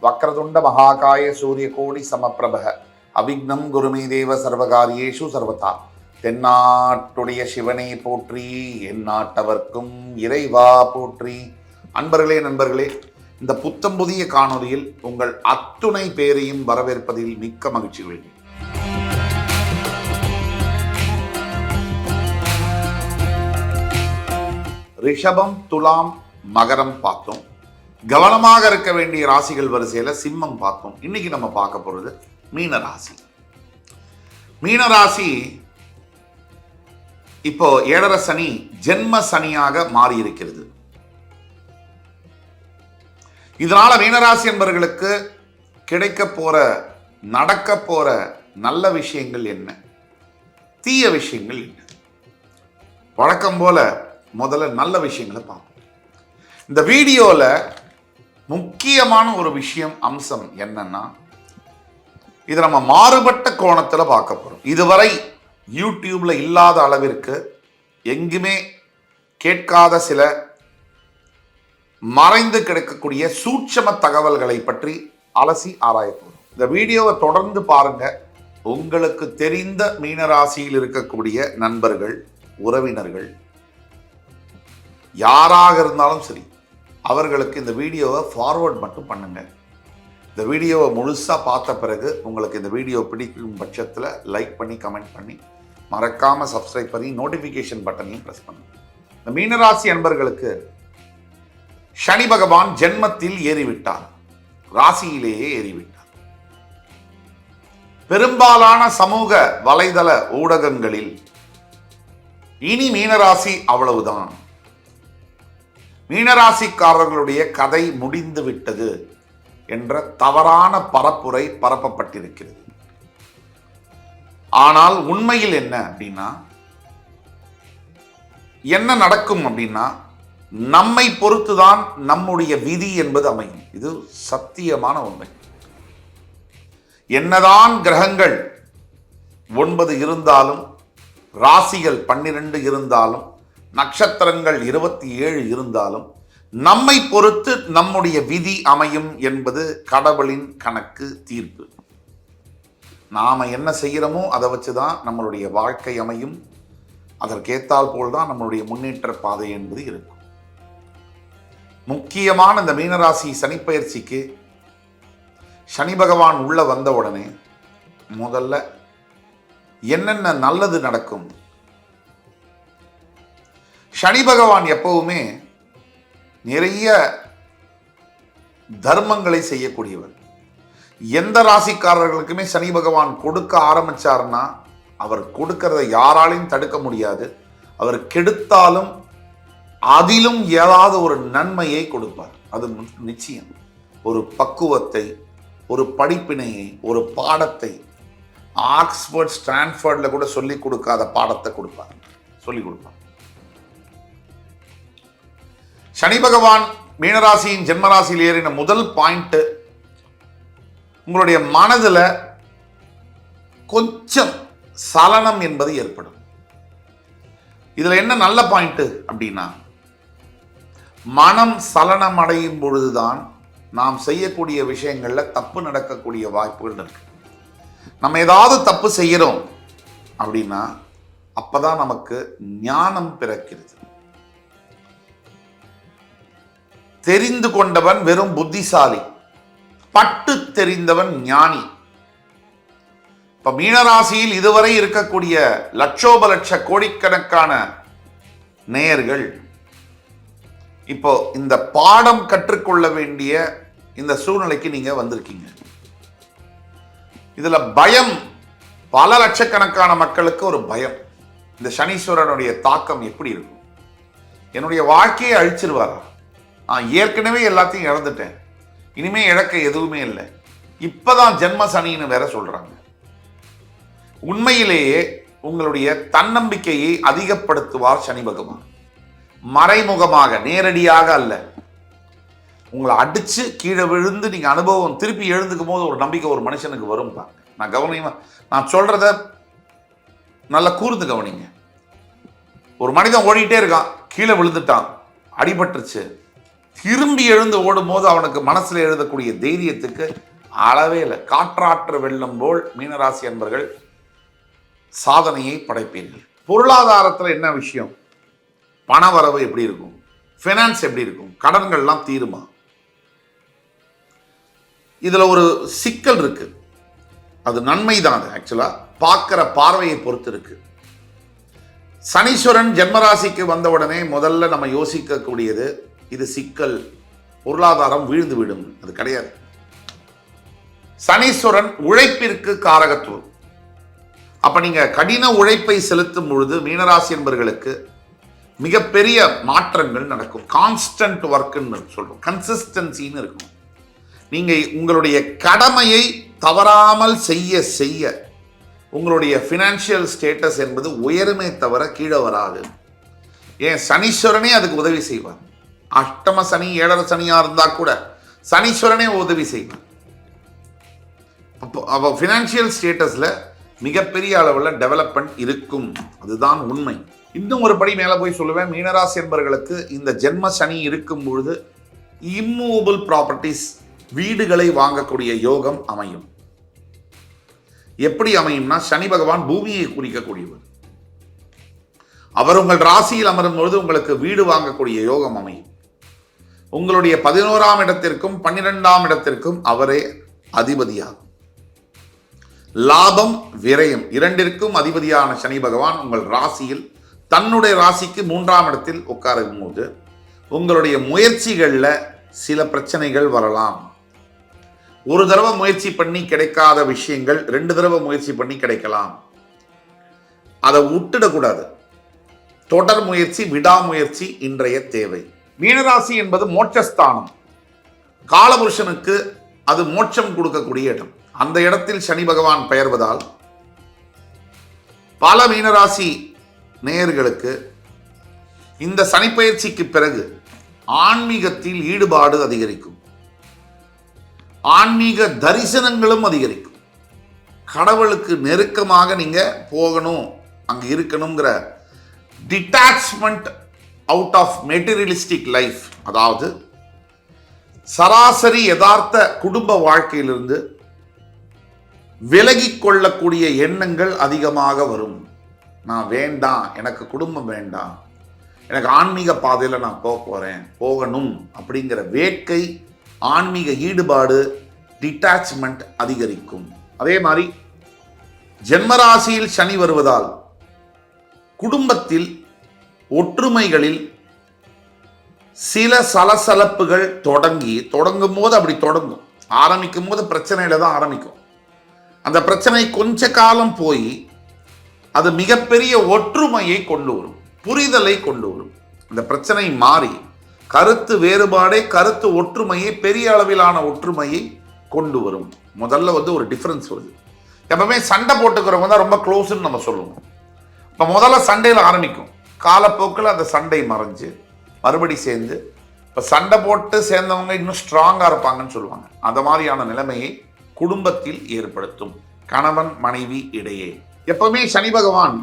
வக்ரதுண்ட மகாகாய சூரியகோடி சமப்பிரபக அவிக்னம் குருமே தேவ சர்வகாரியேஷு சர்வதா. தென்னாட்டுடைய சிவனை போற்றி, என் நாட்டவர்க்கும் இறைவா போற்றி. நண்பர்களே, இந்த புத்தம் புதிய காணொலியில் உங்கள் அத்துணை பேரையும் வரவேற்பதில் மிக்க மகிழ்ச்சி கொள்கிறேன். ரிஷபம், துலாம், மகரம் பார்த்தோம். கவனமாக இருக்க வேண்டிய ராசிகள் வரிசையில் சிம்மம் பார்த்தோம். இன்னைக்கு நம்ம பார்க்க போறது மீனராசி. மீனராசி இப்போ 7.5 சனி ஜென்ம சனியாக மாறி இருக்கிறது. இதனால மீனராசி என்பவர்களுக்கு கிடைக்க போற, நடக்க போற நல்ல விஷயங்கள் என்ன, தீய விஷயங்கள் என்ன? வழக்கம் போல முதல்ல நல்ல விஷயங்களை பார்ப்போம். இந்த வீடியோல முக்கியமான ஒரு விஷயம், அம்சம் என்னன்னா, இது நம்ம மாறுபட்ட கோணத்துல பார்க்க போறோம். இதுவரை யூடியூப்ல இல்லாத அளவிற்கு எங்குமே கேட்காத சில மறைந்து கிடக்கக்கூடிய சூட்சம தகவல்களை பற்றி அலசி ஆராய போறோம். இந்த வீடியோவை தொடர்ந்து பாருங்க. உங்களுக்கு தெரிந்த மீனராசியில் இருக்கக்கூடிய நண்பர்கள், உறவினர்கள் யாராக இருந்தாலும் சரி, அவர்களுக்கு இந்த வீடியோவை ஃபார்வர்ட் மட்டும் பண்ணுங்க. இந்த வீடியோவை முழுசா பார்த்த பிறகு உங்களுக்கு இந்த வீடியோ பிடிக்கும் பட்சத்தில் லைக் பண்ணி, கமெண்ட் பண்ணி, மறக்காம சப்ஸ்கிரைப் பண்ணி நோட்டிபிகேஷன் பட்டனையும் பிரஸ் பண்ணுங்க. இந்த மீனராசி அன்பர்களுக்கு சனி பகவான் ஜென்மத்தில் ஏறிவிட்டார், ராசியிலேயே ஏறிவிட்டார். பெரும்பாலான சமூக வலைதள ஊடகங்களில் இனி மீனராசி அவ்வளவுதான், மீனராசிக்காரர்களுடைய கதை முடிந்து விட்டது என்ற தவறான பரப்புரை பரப்பப்பட்டிருக்கிறது. ஆனால் உண்மையில் என்ன அப்படின்னா, என்ன நடக்கும் அப்படின்னா, நம்மை பொறுத்துதான் நம்முடைய விதி என்பது அமையும். இது சத்தியமான உண்மை. என்னதான் கிரகங்கள் 9 இருந்தாலும், ராசிகள் 12 இருந்தாலும், நட்சத்திரங்கள் 27 இருந்தாலும், நம்மை பொறுத்து நம்முடைய விதி அமையும் என்பது கடவுளின் கணக்கு, தீர்ப்பு. நாம என்ன செய்கிறோமோ அதை வச்சுதான் நம்மளுடைய வாழ்க்கை அமையும். அதற்கேத்தால் போல்தான் நம்மளுடைய முன்னேற்ற பாதை என்பது இருக்கும். முக்கியமான இந்த மீனராசி சனிப்பெயர்ச்சிக்கு சனி பகவான் உள்ள வந்த உடனே முதல்ல என்னென்ன நல்லது நடக்கும்? சனி பகவான் எப்பவுமே நிறைய தர்மங்களை செய்யக்கூடியவர். எந்த ராசிக்காரர்களுக்குமே சனி பகவான் கொடுக்க ஆரம்பிச்சார்னா அவர் கொடுக்கறதை யாராலையும் தடுக்க முடியாது. அவர் கெடுத்தாலும் அதிலும் ஏதாவது ஒரு நன்மையை கொடுப்பார். அது நிச்சயம். ஒரு பக்குவத்தை, ஒரு படிப்பினையை, ஒரு பாடத்தை, ஆக்ஸ்போர்ட், ஸ்டான்ஃபோர்ட்ல கூட சொல்லிக் கொடுக்காத பாடத்தை கொடுப்பார், சொல்லிக் கொடுப்பார். சனி பகவான் மீனராசியின் ஜென்மராசியில் ஏறின முதல் பாயிண்ட், உங்களுடைய மனதில் கொஞ்சம் சலனம் என்பது ஏற்படும். இதுல என்ன நல்ல பாயிண்ட் அப்படின்னா, மனம் சலனம் அடையும் பொழுதுதான் நாம் செய்யக்கூடிய விஷயங்கள்ல தப்பு நடக்கக்கூடிய வாய்ப்புகள் இருக்கு. நம்ம ஏதாவது தப்பு செய்யறோம் அப்படின்னா அப்பதான் நமக்கு ஞானம் பிறக்கிறது. தெரிந்து கொண்டவன் வெறும் புத்திசாலி, பட்டு தெரிந்தவன் ஞானி. இப்ப மீனராசியில் இதுவரை இருக்கக்கூடிய லட்சோப லட்ச கோடிக்கணக்கான நேயர்கள் இப்போ இந்த பாடம் கற்றுக்கொள்ள வேண்டிய இந்த சூழ்நிலைக்கு நீங்க வந்திருக்கீங்க. இதுல பயம், பல லட்சக்கணக்கான மக்களுக்கு ஒரு பயம். இந்த சனீஸ்வரனுடைய தாக்கம் எப்படி இருக்கும்? என்னுடைய வாழ்க்கையை அழிச்சிருவாரா? ஏற்கனவே எல்லாத்தையும் இழந்துட்டேன், இனிமே இழக்க எதுவுமே இல்லை, இப்பதான் ஜென்ம சனின்னு வேற சொல்றாங்க. உண்மையிலேயே உங்களுடைய தன்னம்பிக்கையை அதிகப்படுத்துவார் சனி பகவான். மறைமுகமாக, நேரடியாக அல்ல. உங்களை அடிச்சு கீழே விழுந்து நீங்க அனுபவம் திருப்பி எழுந்துக்கும் போது ஒரு நம்பிக்கை ஒரு மனுஷனுக்கு வரும். நான் கவனிமா, நான் சொல்றத நல்லா கூர்ந்து கவனிங்க. ஒரு மனிதன் ஓடிட்டே இருக்கான், கீழே விழுந்துட்டான், அடிபட்டுருச்சு, திரும்பி எழுந்து ஓடும்போது அவனுக்கு மனசுல எழுதக்கூடிய தைரியத்துக்கு அளவே இல்லை. காற்றாற்று வெள்ளம் போல் மீனராசி அன்பர்கள் சாதனையை படைப்பீர்கள். பொருளாதாரத்தில் என்ன விஷயம்? பண வரவு எப்படி இருக்கும்? ஃபைனான்ஸ் எப்படி இருக்கும்? கடன்கள்லாம் தீருமா? இதுல ஒரு சிக்கல் இருக்கு. அது நன்மை தான். ஆக்சுவலா பார்க்கிற பார்வையை பொறுத்து இருக்கு. சனீஸ்வரன் ஜென்மராசிக்கு வந்தவுடனே முதல்ல நம்ம யோசிக்கக்கூடியது இது சிக்கல், பொருளாதாரம் வீழ்ந்து விடும். அது கிடையாது. சனீஸ்வரன் உழைப்பிற்கு காரகத்துவம். அப்ப நீங்க கடின உழைப்பை செலுத்தும் பொழுது மீனராசி என்பவர்களுக்கு மிகப்பெரிய மாற்றங்கள் நடக்கும். கான்ஸ்டன்ட் ஒர்க்னு சொல்றோம், கன்சிஸ்டன்சின்னு இருக்கும். நீங்க உங்களுடைய கடமையை தவறாமல் செய்ய செய்ய உங்களுடைய ஃபினான்ஷியல் ஸ்டேட்டஸ் என்பது உயருமே தவிர கீழே வராது. ஏன் சனீஸ்வரனே அதுக்கு உதவி செய்வார். அஷ்டம சனி, ஏழரை சனியா இருந்தா கூட சனீஸ்வரனே உதவி செய்வார். அப்போ ஃபினான்ஷியல் ஸ்டேட்டஸ்ல மிகப்பெரிய அளவில் டெவலப்மெண்ட் இருக்கும். அதுதான் உண்மை. இன்னும் ஒரு படி மேலே போய் சொல்லுவேன், மீனராசி என்பவர்களுக்கு இந்த ஜென்ம சனி இருக்கும் பொழுது இம்மூவபிள் ப்ராப்பர்ட்டிஸ், வீடுகளை வாங்கக்கூடிய யோகம் அமையும். எப்படி அமையும்னா, சனி பகவான் பூமியை குறிக்கக்கூடியவர். அவர் உங்கள் ராசியில் அமரும் பொழுது உங்களுக்கு வீடு வாங்கக்கூடிய யோகம் அமையும். உங்களுடைய 11ஆம் இடத்திற்கும் 12ஆம் இடத்திற்கும் அவரே அதிபதியாகும். லாபம் விரயம் இரண்டிற்கும் அதிபதியான சனி பகவான் உங்கள் ராசியில் தன்னுடைய ராசிக்கு 3ஆம் இடத்தில் உட்காரும் போது உங்களுடைய முயற்சிகள்ல சில பிரச்சனைகள் வரலாம். ஒரு தடவை முயற்சி பண்ணி கிடைக்காத விஷயங்கள் 2 தடவை முயற்சி பண்ணி கிடைக்கலாம். அதை விட்டுடக்கூடாது. தொடர் முயற்சி, விடாமுயற்சி இன்றைய தேவை. மீனராசி என்பது மோட்சஸ்தானம். காலபுருஷனுக்கு அது மோட்சம் கொடுக்கக்கூடிய இடம். அந்த இடத்தில் சனி பகவான் பெயர்வதால் பல மீனராசி நேயர்களுக்கு இந்த சனிப்பெயர்ச்சிக்கு பிறகு ஆன்மீகத்தில் ஈடுபாடு அதிகரிக்கும். ஆன்மீக தரிசனங்களும் அதிகரிக்கும். கடவுளுக்கு நெருக்கமாக நீங்க போகணும், அங்க இருக்கணுங்கிற detachment out of materialistic life, அதாவது சராசரி யதார்த்த குடும்ப வாழ்க்கையிலிருந்து விலகிக் கொள்ளக்கூடிய எண்ணங்கள் அதிகமாக வரும். நான் வேண்டாம், எனக்கு குடும்பம் வேண்டாம், எனக்கு ஆன்மீக பாதையில் நான் போகணும் அப்படிங்கிற வேட்கை, ஆன்மீக ஈடுபாடு, டிட்டாச்மெண்ட் அதிகரிக்கும். அதே மாதிரி ஜென்மராசியில் சனி வருவதால் குடும்பத்தில் ஒற்றுமைகளில் சில சலசலப்புகள் தொடங்கும் போது அப்படி தொடங்கும். ஆரம்பிக்கும் போது பிரச்சனையில தான் ஆரம்பிக்கும். அந்த பிரச்சனை கொஞ்ச காலம் போய் அது மிகப்பெரிய ஒற்றுமையை கொண்டு வரும், புரிதலை கொண்டு வரும். அந்த பிரச்சனை மாறி கருத்து வேறுபாடே கருத்து ஒற்றுமையை, பெரிய அளவிலான ஒற்றுமையை கொண்டு வரும். முதல்ல ஒரு டிஃபரன்ஸ் வருது. எப்பவுமே சண்டை போட்டுக்கிறவங்க தான் ரொம்ப க்ளோஸ்ன்னு நம்ம சொல்லுவோம். இப்போ முதல்ல சண்டையில் ஆரம்பிக்கும், காலப்போக்கில் அந்த சண்டை மறைஞ்சு மறுபடி சேர்ந்து இப்போ சண்டை போட்டு சேர்ந்தவங்க இன்னும் ஸ்ட்ராங்காக இருப்பாங்கன்னு சொல்லுவாங்க. அந்த மாதிரியான நிலைமையை குடும்பத்தில் ஏற்படுத்தும். கணவன் மனைவி இடையே எப்பவுமே சனி பகவான்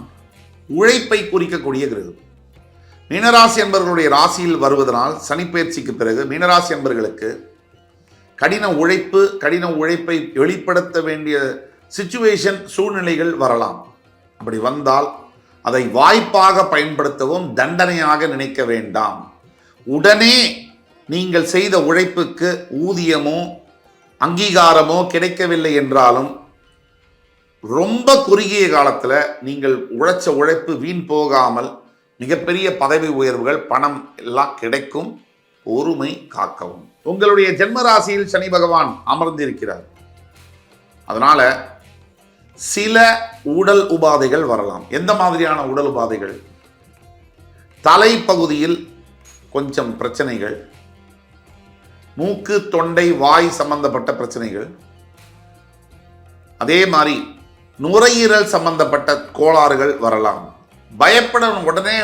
உழைப்பை குறிக்கக்கூடிய கிரகம். மீனராசி என்பவர்களுடைய ராசியில் வருவதனால் சனிப்பெயர்ச்சிக்கு பிறகு மீனராசி என்பவர்களுக்கு கடின உழைப்பை வெளிப்படுத்த வேண்டிய சிச்சுவேஷன், சூழ்நிலைகள் வரலாம். அப்படி வந்தால் அதை வாய்ப்பாக பயன்படுத்தவும் தண்டனையாக நினைக்க வேண்டாம். உடனே நீங்கள் செய்த உழைப்புக்கு ஊதியமோ அங்கீகாரமோ கிடைக்கவில்லை என்றாலும் ரொம்ப குறுகிய காலத்தில் நீங்கள் உழைச்ச உழைப்பு வீண் போகாமல் மிகப்பெரிய பதவி உயர்வுகள், பணம் எல்லாம் கிடைக்கும். பொறுமை காக்கவும். உங்களுடைய ஜென்ம ராசியில் சனி பகவான் அமர்ந்திருக்கிறார். அதனால சில உடல் உபாதைகள் வரலாம். எந்த மாதிரியான உடல் உபாதைகள்? தலைப்பகுதியில் கொஞ்சம் பிரச்சனைகள், மூக்கு, தொண்டை, வாய் சம்பந்தப்பட்ட பிரச்சனைகள், அதே மாதிரி நுரையீரல் சம்பந்தப்பட்ட கோளாறுகள் வரலாம். பயப்படணும், உடனே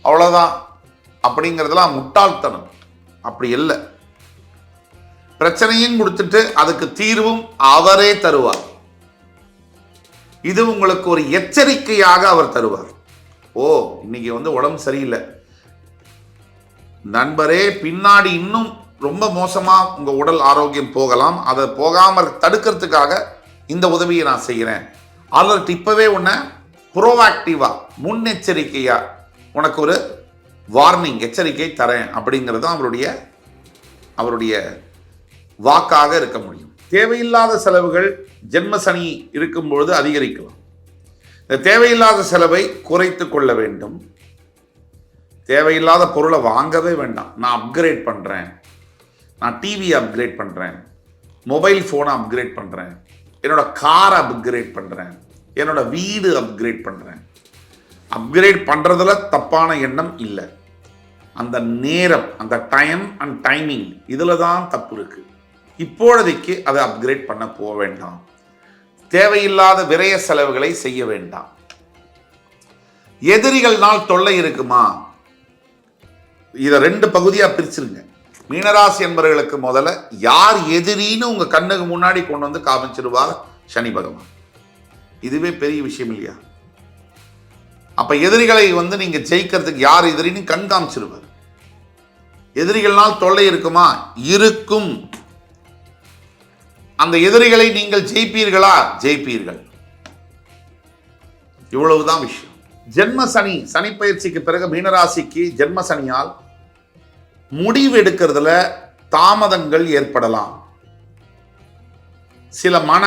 அவ்வளோதான் அப்படிங்கிறதுலாம் முட்டாள்தனம். அப்படி இல்லை. பிரச்சனையும் கொடுத்துட்டு அதுக்கு தீர்வும் அவரே தருவார். இது உங்களுக்கு ஒரு எச்சரிக்கையாக அவர் தருவார். இன்னைக்கு உடம்பு சரியில்லை, நண்பரே, பின்னாடி இன்னும் ரொம்ப மோசமா உங்க உடல் ஆரோக்கியம் போகலாம். அதை போகாமல் தடுக்கிறதுக்காக இந்த உதவியை நான் செய்கிறேன். அலர்ட், இப்பவே உன்னை ப்ரோஆக்டிவா, முன்னெச்சரிக்கையா உனக்கு ஒரு வார்னிங், எச்சரிக்கை தரேன் அப்படிங்கிறது அவருடைய வாக்காக இருக்க முடியும். தேவையில்லாத செலவுகள் ஜென்ம சனி இருக்கும்பொழுது அதிகரிக்கலாம். இந்த தேவையில்லாத செலவை குறைத்து கொள்ள வேண்டும். தேவையில்லாத பொருளை வாங்கவே வேண்டாம். நான் அப்கிரேட் பண்ணுறேன், நான் டிவி அப்கிரேட் பண்ணுறேன், மொபைல் ஃபோனை அப்கிரேட் பண்ணுறேன், என்னோட காரை அப்கிரேட் பண்ணுறேன், என்னோட வீடு அப்கிரேட் பண்ணுறேன். அப்கிரேட் பண்ணுறதுல தப்பான எண்ணம் இல்லை. அந்த நேரம், அந்த டைம் அண்ட் டைமிங், இதில் தான் தப்பு இருக்குது. இப்பொழுதைக்கு அதை அப்கிரேட் பண்ண போக வேண்டாம். தேவையில்லாத விரய செலவுகளை செய்ய வேண்டாம். எதிரிகள்னால் தொல்லை இருக்குமா? இதை 2 பகுதியாக பிரிச்சிருங்க. மீனராசி என்பவர்களுக்கு முதல்ல யார் எதிரின்னு உங்க கண்ணுக்கு முன்னாடி கொண்டு வந்து காமிச்சிருவார் சனி பகவான். இதுவே பெரிய விஷயம் இல்லையா? அப்ப எதிரிகளை நீங்க ஜெயிக்கிறதுக்கு யார் எதிரின்னு கண் காமிச்சிருவார். எதிரிகள்னால் தொல்லை இருக்குமா? இருக்கும். அந்த எதிரிகளை நீங்கள் ஜெயிப்பீர்களா? ஜெயிப்பீர்கள். இவ்வளவுதான் விஷயம். ஜென்ம சனி, சனி பயிற்சிக்கு பிறகு மீனராசிக்கு ஜென்ம சனியால் முடிவு எடுக்கிறதுல தாமதங்கள் ஏற்படலாம். சில மன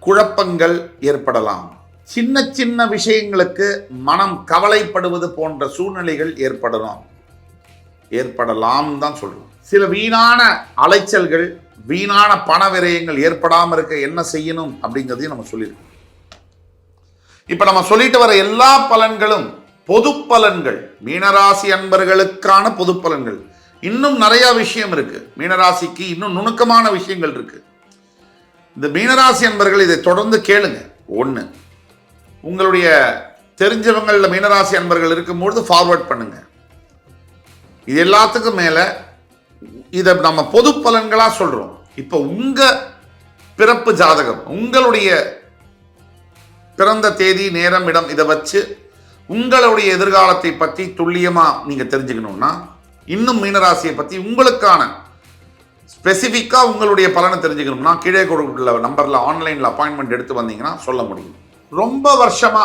குழப்பங்கள் ஏற்படலாம். சின்ன சின்ன விஷயங்களுக்கு மனம் கவலைப்படுவது போன்ற சூழ்நிலைகள் ஏற்படலாம் தான் சொல்றோம். சில வீணான அலைச்சல்கள், வீணான பண விரயங்கள் ஏற்படாமல் இருக்க என்ன செய்யணும் அப்படிங்கிறதையும் நம்ம சொல்லியிருக்கோம். இப்ப நம்ம சொல்லிட்டு வர எல்லா பலன்களும் பொது பலன்கள், மீனராசி அன்பர்களுக்கான பொது பலன்கள். இன்னும் நிறைய விஷயம் இருக்கு. மீனராசிக்கு இன்னும் நுணுக்கமான விஷயங்கள் இருக்கு. இந்த மீனராசி அன்பர்கள் இதை தொடர்ந்து கேளுங்க. ஒன்று, உங்களுடைய தெரிஞ்சவங்களில் மீனராசி அன்பர்கள் இருக்கும்பொழுது ஃபார்வர்ட் பண்ணுங்க. இது எல்லாத்துக்கும் மேல இதை நம்ம பொது பலன்களா சொல்றோம். இப்போ உங்க பிறப்பு ஜாதகம், உங்களுடைய பிறந்த தேதி, நேரம், இடம், இதை வச்சு உங்களுடைய எதிர்காலத்தை பற்றி துல்லியமா நீங்க தெரிஞ்சுக்கணும்னா, இன்னும் மீனராசியை பற்றி உங்களுக்கான ஸ்பெசிஃபிக்கா உங்களுடைய பலனை தெரிஞ்சுக்கணும்னா, கீழே கொடுக்குற நம்பர்ல ஆன்லைன்ல அப்பாயின்மெண்ட் எடுத்து வந்தீங்கன்னா சொல்ல முடியும். ரொம்ப வருஷமா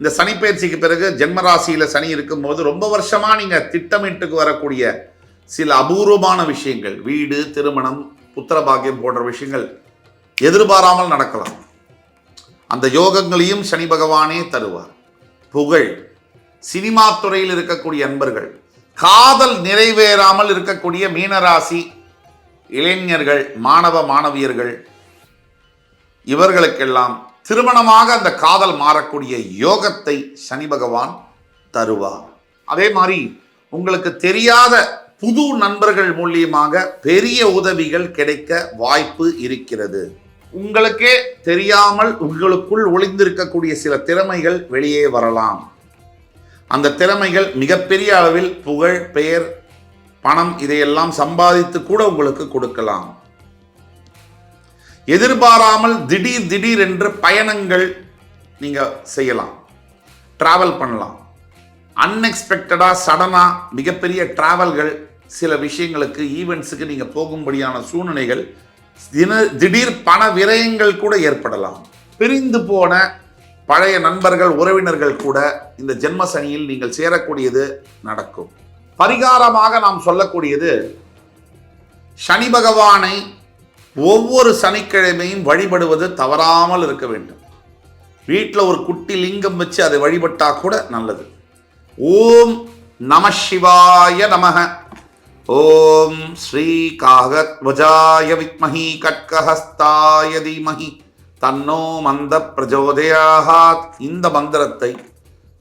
இந்த சனி பயிற்சிக்கு பிறகு ஜென்மராசியில சனி இருக்கும்போது ரொம்ப வருஷமா நீங்க திட்டமிட்டுக்கு வரக்கூடிய சில அபூர்வமான விஷயங்கள், வீடு, திருமணம், புத்திர பாக்கியம் போன்ற விஷயங்கள் எதிர்பாராமல் நடக்கலாம். அந்த யோகங்களையும் சனி பகவானே தருவார். புகழ், சினிமா துறையில் இருக்கக்கூடிய அன்பர்கள், காதல் நிறைவேறாமல் இருக்கக்கூடிய மீனராசி இளைஞர்கள், மாணவ மாணவியர்கள், இவர்களுக்கெல்லாம் திருமணமாக அந்த காதல் மாறக்கூடிய யோகத்தை சனி பகவான் தருவார். அதே மாதிரி உங்களுக்கு தெரியாத புது நண்பர்கள் மூலியமாக பெரிய உதவிகள் கிடைக்க வாய்ப்பு இருக்கிறது. உங்களுக்கே தெரியாமல் உங்களுக்குள் ஒளிந்திருக்கக்கூடிய சில திறமைகள் வெளியே வரலாம். அந்த திறமைகள் மிகப்பெரிய அளவில் புகழ், பெயர், பணம் இதையெல்லாம் சம்பாதித்து கூட உங்களுக்கு கொடுக்கலாம். எதிர்பாராமல் திடீர் என்று பயணங்கள் நீங்க செய்யலாம், டிராவல் பண்ணலாம். அன்எக்ஸ்பெக்டடா, சடனா மிகப்பெரிய டிராவல்கள், சில விஷயங்களுக்கு, ஈவெண்ட்ஸுக்கு நீங்க போகும்படியான சூழ்நிலைகள், திடீர் பண விரயங்கள் கூட ஏற்படலாம். பிரிந்து போன பழைய நண்பர்கள், உறவினர்கள் கூட இந்த ஜென்ம சனியில் நீங்கள் சேரக்கூடியது நடக்கும். பரிகாரமாக நாம் சொல்லக்கூடியது, சனி பகவானை ஒவ்வொரு சனிக்கிழமையும் வழிபடுவது தவறாமல் இருக்க வேண்டும். வீட்டில் ஒரு குட்டி லிங்கம் வச்சு அதை வழிபட்டா கூட நல்லது. ஓம் நம சிவாய நமக. ஓம் ஸ்ரீ காகத்வஜாய வித்மஹி கட்கஹஸ்தாய தீமஹி தன்னோ மந்த பிரஜோதயாத். இந்த மந்திரத்தை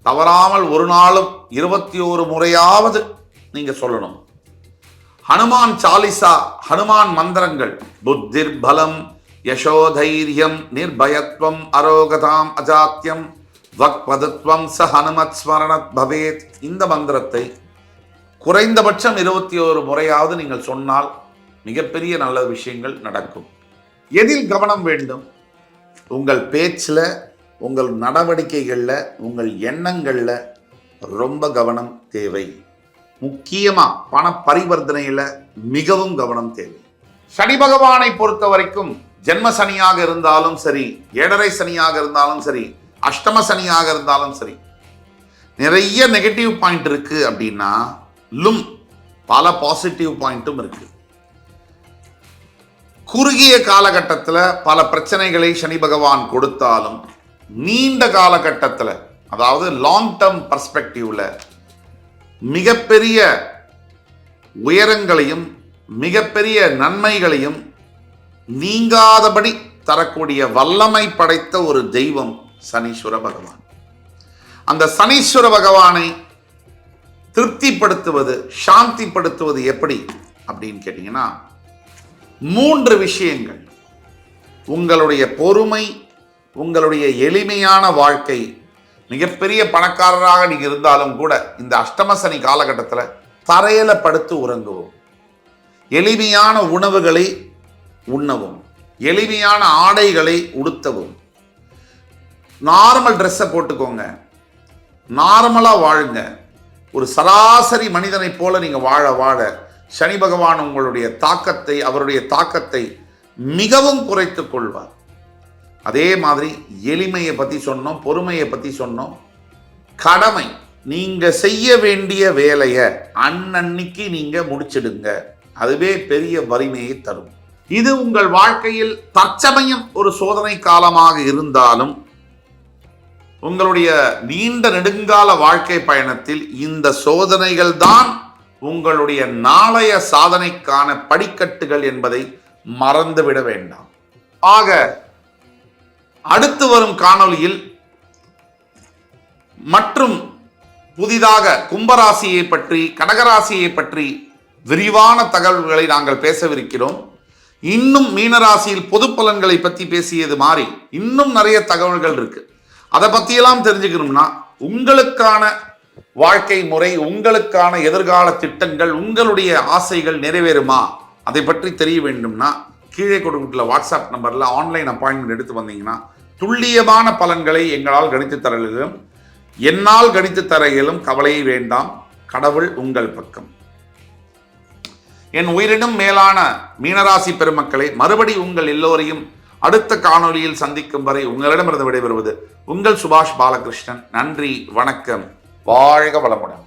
தவறாமல் ஒரு நாளும் 21 முறையாவது நீங்க சொல்லணும். ஹனுமான் சாலிசா, ஹனுமான் மந்திரங்கள், புத்திர் பலம் யசோதைரியம் நிர்பயத்வம் அரோகதாம் அஜாத்தியம் வக்பதுத்வம் ச ஹனுமத் ஸ்மரணத் பவேத். இந்த மந்திரத்தை குறைந்தபட்சம் 21 முறையாவது நீங்கள் சொன்னால் மிகப்பெரிய நல்ல விஷயங்கள் நடக்கும். எதில் கவனம் வேண்டும்? உங்கள் பேச்சில், உங்கள் நடவடிக்கைகளில், உங்கள் எண்ணங்களில் ரொம்ப கவனம் தேவை. முக்கியமா பண பரிவர்த்தனையில மிகவும் கவனம் தேவை. சனி பகவானை பொறுத்த வரைக்கும் ஜென்ம சனியாக இருந்தாலும் சரி, ஏழரை சனியாக இருந்தாலும் சரி, அஷ்டம சனியாக இருந்தாலும் சரி, நிறைய நெகட்டிவ் பாயிண்ட் இருக்கு அப்படின்னா பல பாசிட்டிவ் பாயிண்ட்டும் இருக்கு. குறுகிய காலகட்டத்தில் பல பிரச்சனைகளை சனி பகவான் கொடுத்தாலும் நீண்ட காலகட்டத்தில், அதாவது லாங் டேர்ம் பர்ஸ்பெக்டிவ்ல மிகப்பெரிய உயரங்களையும் மிகப்பெரிய நன்மைகளையும் நீங்காதபடி தரக்கூடிய வல்லமை படைத்த ஒரு தெய்வம் சனீஸ்வர பகவான். அந்த சனீஸ்வர பகவானை திருப்திப்படுத்துவது, சாந்திப்படுத்துவது எப்படி அப்படின்னு கேட்டீங்கன்னா 3 விஷயங்கள். உங்களுடைய பொறுமை, உங்களுடைய எளிமையான வாழ்க்கை. மிகப்பெரிய பணக்காரராக நீங்க இருந்தாலும் கூட இந்த அஷ்டம சனி காலகட்டத்தில் தரையில படுத்து உறங்கவும், எளிமையான உணவுகளை உண்ணவும், எளிமையான ஆடைகளை உடுத்தவும், நார்மல் ட்ரெஸ்ஸை போட்டுக்கோங்க, நார்மலா வாழுங்க. ஒரு சராசரி மனிதனை போல நீங்க வாழ வாழ சனி பகவான் உங்களுடைய தாக்கத்தை, அவருடைய தாக்கத்தை மிகவும் குறைத்துக் கொள்வார். அதே மாதிரி எளிமையை பத்தி சொன்னோம், பொறுமையை பத்தி சொன்னோம். கடமை, நீங்க செய்ய வேண்டிய வேலையை அன்னன்னைக்கு நீங்க முடிச்சிடுங்க. அதுவே பெரிய வலிமையை தரும். இது உங்கள் வாழ்க்கையில் தற்சமயம் ஒரு சோதனை காலமாக இருந்தாலும் உங்களுடைய நீண்ட நெடுங்கால வாழ்க்கை பயணத்தில் இந்த சோதனைகள் தான் உங்களுடைய நாளைய சாதனைக்கான படிக்கட்டுகள் என்பதை மறந்துவிட வேண்டாம். ஆக அடுத்து வரும் காணொளியில் மற்றும் புதிதாக கும்பராசியை பற்றி, கடகராசியை பற்றி விரிவான தகவல்களை நாங்கள் பேசவிருக்கிறோம். இன்னும் மீனராசியில் பொது பலன்களை பற்றி பேசியது மாதிரி இன்னும் நிறைய தகவல்கள் இருக்கு. அதை பற்றியெல்லாம் தெரிஞ்சுக்கணும்னா உங்களுக்கான வாழ்க்கை முறை, உங்களுக்கான எதிர்கால திட்டங்கள், உங்களுடைய ஆசைகள் நிறைவேறுமா, அதை பற்றி தெரிய வேண்டும்னா கீழே கொடுத்துள்ள வாட்ஸ்அப் நம்பரில் ஆன்லைன் அப்பாயின்மெண்ட் எடுத்து வந்தீங்கன்னா துல்லியமான பலன்களை எங்களால் கணித்து தர இயலும். என்னால் கணித்து தர இயலும். கவலையை வேண்டாம், கடவுள் உங்கள் பக்கம். என் உயிரினும் மேலான மீனராசி பெருமக்களை, மறுபடி உங்கள் எல்லோரையும் அடுத்த காணொளியில் சந்திக்கும் வரை உங்களிடமிருந்து விடைபெறுவது உங்கள் சுபாஷ் பாலகிருஷ்ணன். நன்றி, வணக்கம், வாழ்க வளமுடன்.